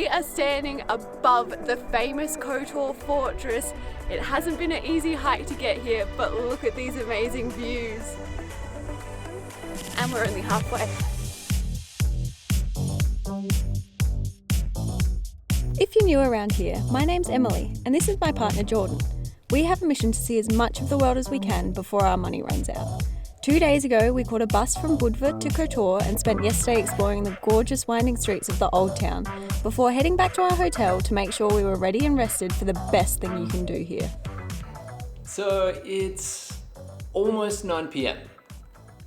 We are standing above the famous Kotor fortress. It hasn't been an easy hike to get here, but look at these amazing views. And we're only halfway. If you're new around here, my name's Emily, and this is my partner Jordan. We have a mission to see as much of the world as we can before our money runs out. 2 days ago, we caught a bus from Budva to Kotor and spent yesterday exploring the gorgeous winding streets of the old town, before heading back to our hotel to make sure we were ready and rested for the best thing you can do here. So it's almost 9 p.m.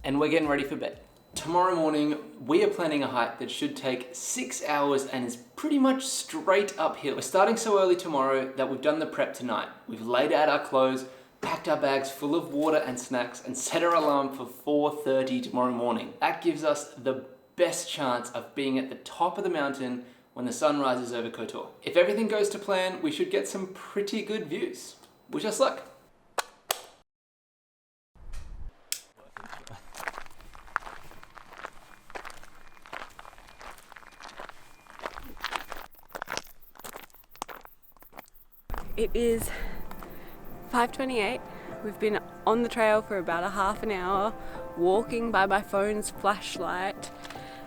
and we're getting ready for bed. Tomorrow morning, we are planning a hike that should take 6 hours and is pretty much straight uphill. We're starting so early tomorrow that we've done the prep tonight. We've laid out our clothes, packed our bags full of water and snacks, and set our alarm for 4:30 tomorrow morning. That gives us the best chance of being at the top of the mountain when the sun rises over Kotor. If everything goes to plan, we should get some pretty good views. Wish us luck. It is 5:28. We've been on the trail for about a half an hour, walking by my phone's flashlight,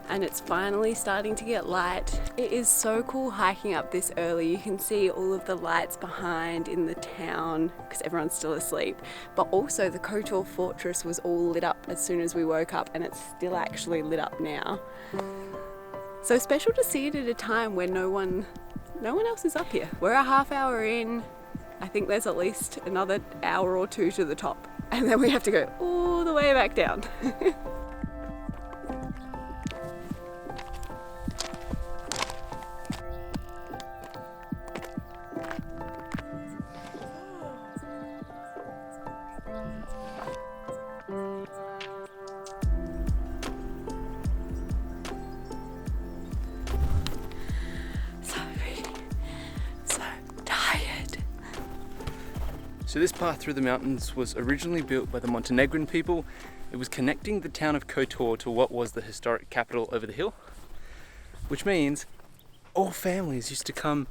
and it's finally starting to get light. It is so cool hiking up this early. You can see all of the lights behind in the town because everyone's still asleep, but also the Kotor fortress was all lit up as soon as we woke up, and it's still actually lit up now. So special to see it at a time where no one else is up here. We're a half hour in. I think there's at least another hour or two to the top, and then we have to go all the way back down. So this path through the mountains was originally built by the Montenegrin people. It was connecting the town of Kotor to what was the historic capital over the hill, which means all families used to come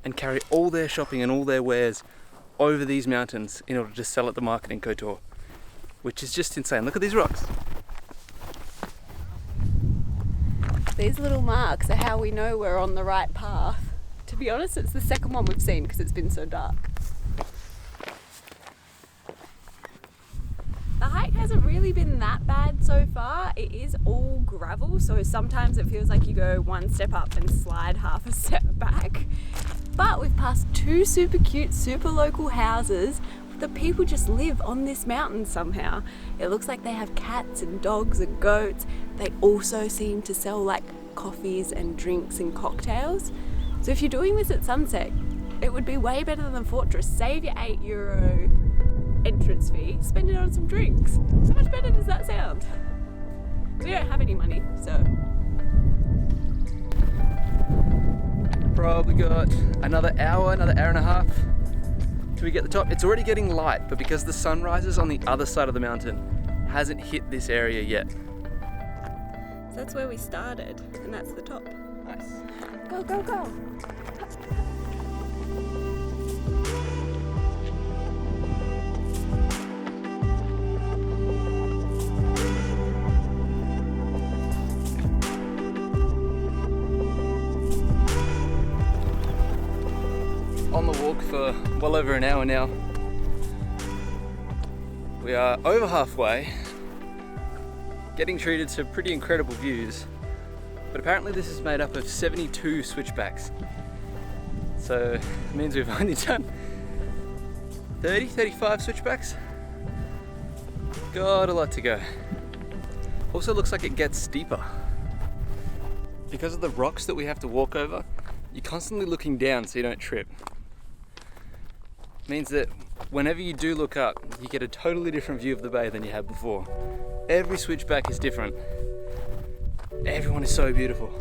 and carry all their shopping and all their wares over these mountains in order to sell at the market in Kotor, which is just insane. Look at these rocks. These little marks are how we know we're on the right path. To be honest, it's the second one we've seen because it's been so dark. The hike hasn't really been that bad so far. It is all gravel, so sometimes it feels like you go one step up and slide half a step back. But we've passed 2 super cute, super local houses. The people just live on this mountain somehow. It looks like they have cats and dogs and goats. They also seem to sell like coffees and drinks and cocktails. So if you're doing this at sunset, it would be way better than the fortress. Save your €8 entrance fee, spend it on some drinks. How much better does that sound? We don't have any money, so. Probably got another hour and a half till we get the top. It's already getting light, but because the sun rises on the other side of the mountain, hasn't hit this area yet. So that's where we started, and that's the top. Nice. Go, go, go. On the walk for well over an hour now. We are over halfway, getting treated to pretty incredible views, but apparently this is made up of 72 switchbacks. So it means we've only done 35 switchbacks. Got a lot to go. Also looks like it gets steeper. Because of the rocks that we have to walk over, you're constantly looking down so you don't trip. Means that whenever you do look up, you get a totally different view of the bay than you had before. Every switchback is different. Everyone is so beautiful.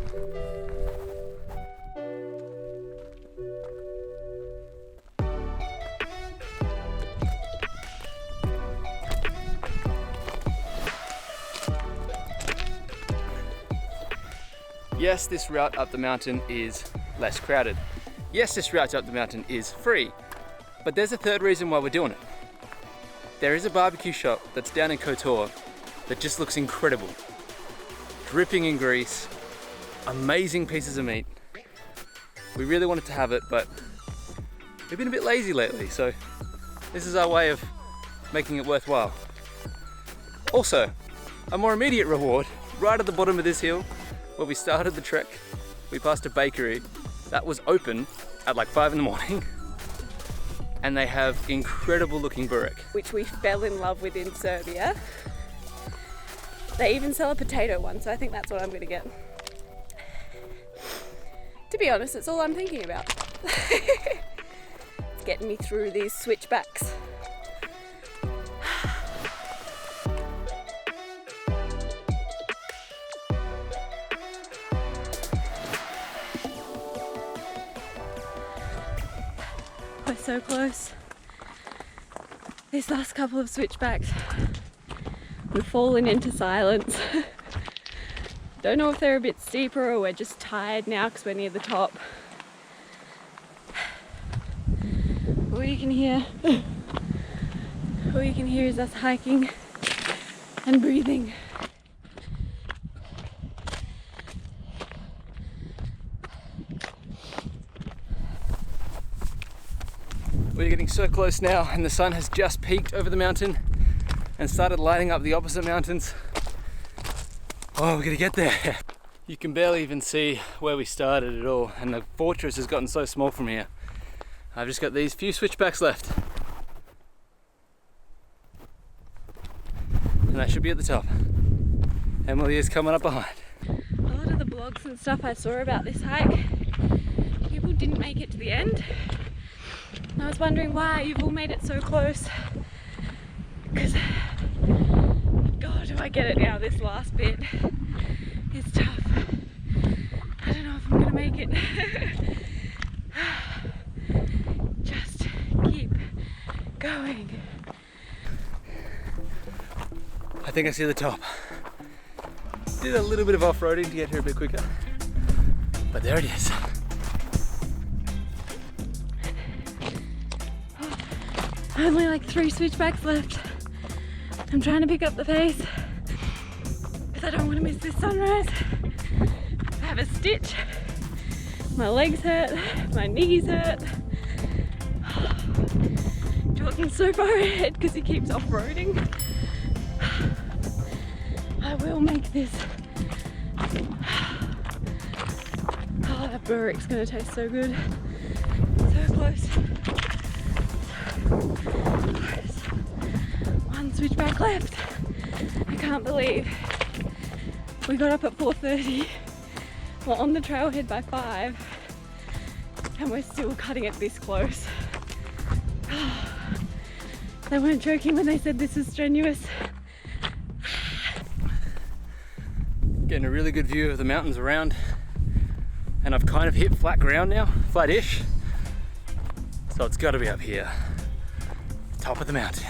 Yes, this route up the mountain is less crowded. Yes, this route up the mountain is free, but there's a third reason why we're doing it. There is a barbecue shop that's down in Kotor that just looks incredible. Dripping in grease, amazing pieces of meat. We really wanted to have it, but we've been a bit lazy lately, so this is our way of making it worthwhile. Also, a more immediate reward, right at the bottom of this hill, where we started the trek, we passed a bakery that was open at like 5 in the morning, and they have incredible looking burek. Which we fell in love with in Serbia. They even sell a potato one, so I think that's what I'm gonna get. To be honest, it's all I'm thinking about. It's getting me through these switchbacks. We're so close. These last couple of switchbacks, we've fallen into silence. Don't know if they're a bit steeper or we're just tired now because we're near the top. All you can hear is us hiking and breathing. We're getting so close now, and the sun has just peaked over the mountain and started lighting up the opposite mountains. Oh, we're gonna get there. You can barely even see where we started at all, and the fortress has gotten so small from here. I've just got these few switchbacks left. And I should be at the top. Emily is coming up behind. A lot of the blogs and stuff I saw about this hike, people didn't make it to the end. And I was wondering why you've all made it so close. Because, God, do I get it now, this last bit is tough. I don't know if I'm gonna make it. Just keep going. I think I see the top. Did a little bit of off-roading to get here a bit quicker, but there it is. Only like 3 switchbacks left. I'm trying to pick up the pace because I don't want to miss this sunrise. I have a stitch. My legs hurt, my knees hurt. Jordan's so far ahead because he keeps off-roading. I will make this. Oh, that burek's gonna taste so good. So close. One switchback left. I can't believe we got up at 4:30. We're on the trailhead by 5 and we're still cutting it this close. They weren't joking when they said this is strenuous. Getting a really good view of the mountains around, and I've kind of hit flat ground now, flat-ish. So it's got to be up here, top of the mountain.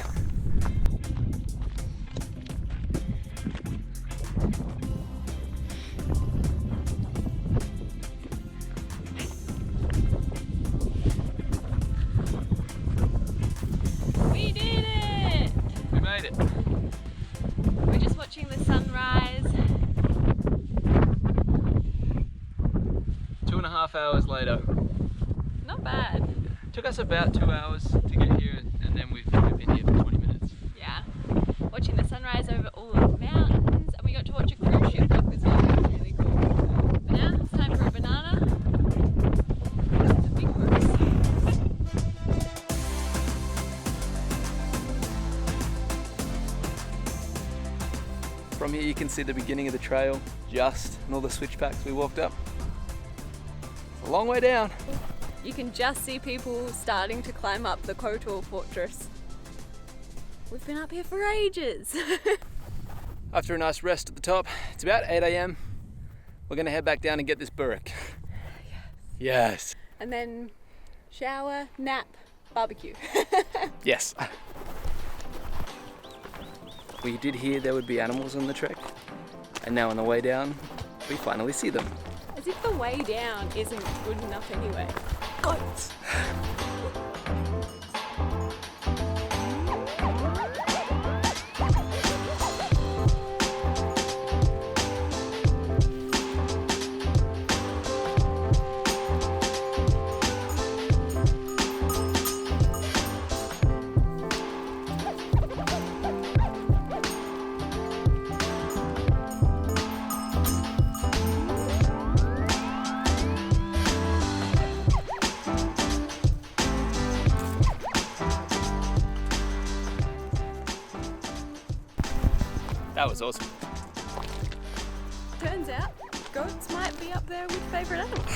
We did it! We made it. We're just watching the sunrise. 2.5 hours later. Not bad. Took us about 2 hours to get here, and then we've been here for 20 minutes. Yeah. Watching the sunrise over all of the mountains, and we got to watch a cruise ship dock as well, which was really cool. But now it's time for a banana. It's a big cruise. From here you can see the beginning of the trail, and all the switchbacks we walked up. It's a long way down. You can just see people starting to climb up the Kotor fortress. We've been up here for ages. After a nice rest at the top, it's about 8 AM. We're gonna head back down and get this burek. Yes. And then shower, nap, barbecue. Yes. We did hear there would be animals on the trek, and now on the way down, we finally see them. As if the way down isn't good enough anyway. Goats! That was awesome. Turns out, goats might be up there with favourite animals.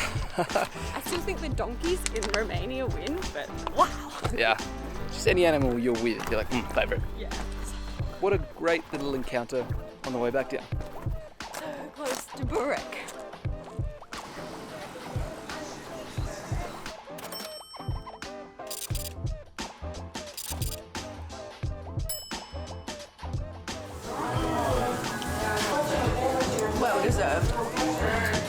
I still think the donkeys in Romania win, but wow! Yeah, just any animal you're with, you're like, favourite. Yeah. What a great little encounter on the way back down. So close to Burek. Well deserved.